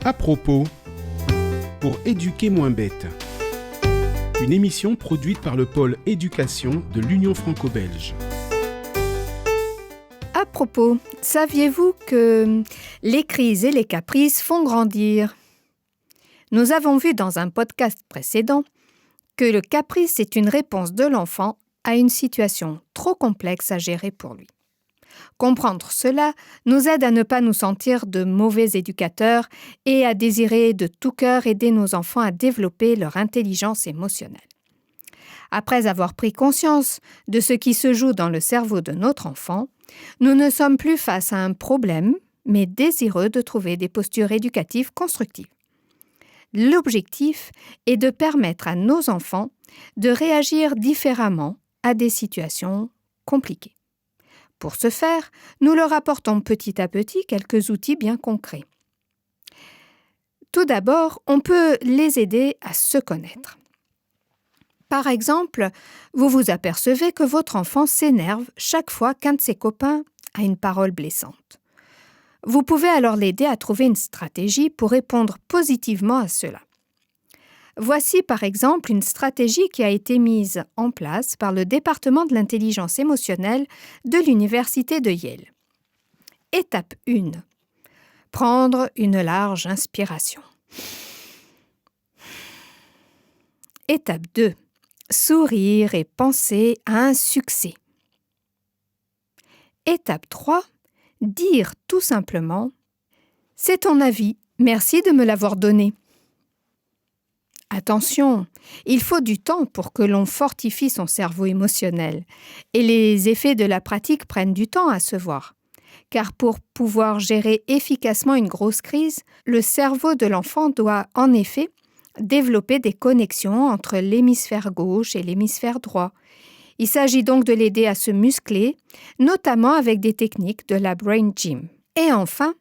À propos, pour éduquer moins bête. Une émission produite par le pôle éducation de l'Union franco-belge. À propos, saviez-vous que les crises et les caprices font grandir ? Nous avons vu dans un podcast précédent que le caprice est une réponse de l'enfant à une situation trop complexe à gérer pour lui. Comprendre cela nous aide à ne pas nous sentir de mauvais éducateurs et à désirer de tout cœur aider nos enfants à développer leur intelligence émotionnelle. Après avoir pris conscience de ce qui se joue dans le cerveau de notre enfant, nous ne sommes plus face à un problème, mais désireux de trouver des postures éducatives constructives. L'objectif est de permettre à nos enfants de réagir différemment à des situations compliquées. Pour ce faire, nous leur apportons petit à petit quelques outils bien concrets. Tout d'abord, on peut les aider à se connaître. Par exemple, vous vous apercevez que votre enfant s'énerve chaque fois qu'un de ses copains a une parole blessante. Vous pouvez alors l'aider à trouver une stratégie pour répondre positivement à cela. Voici par exemple une stratégie qui a été mise en place par le département de l'intelligence émotionnelle de l'Université de Yale. Étape 1. Prendre une large inspiration. Étape 2. Sourire et penser à un succès. Étape 3. Dire tout simplement « C'est ton avis, merci de me l'avoir donné ». Attention, il faut du temps pour que l'on fortifie son cerveau émotionnel et les effets de la pratique prennent du temps à se voir. Car pour pouvoir gérer efficacement une grosse crise, le cerveau de l'enfant doit en effet développer des connexions entre l'hémisphère gauche et l'hémisphère droit. Il s'agit donc de l'aider à se muscler, notamment avec des techniques de la Brain Gym. Et enfin,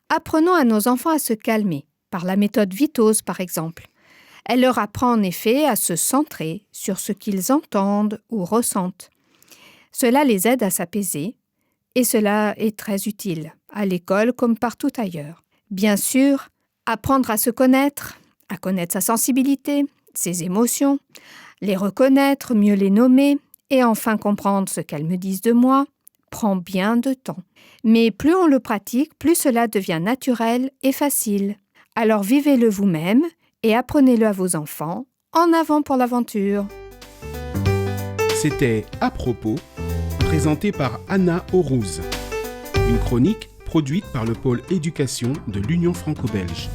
apprenons à nos enfants à se calmer, par la méthode Vitoz par exemple. Elle leur apprend en effet à se centrer sur ce qu'ils entendent ou ressentent. Cela les aide à s'apaiser et cela est très utile, à l'école comme partout ailleurs. Bien sûr, apprendre à se connaître, à connaître sa sensibilité, ses émotions, les reconnaître, mieux les nommer et enfin comprendre ce qu'elles me disent de moi, prend bien de temps. Mais plus on le pratique, plus cela devient naturel et facile. Alors vivez-le vous-même et apprenez-le à vos enfants. En avant pour l'aventure. C'était À propos, présenté par Anna Aurouz. Une chronique produite par le pôle éducation de l'Union franco-belge.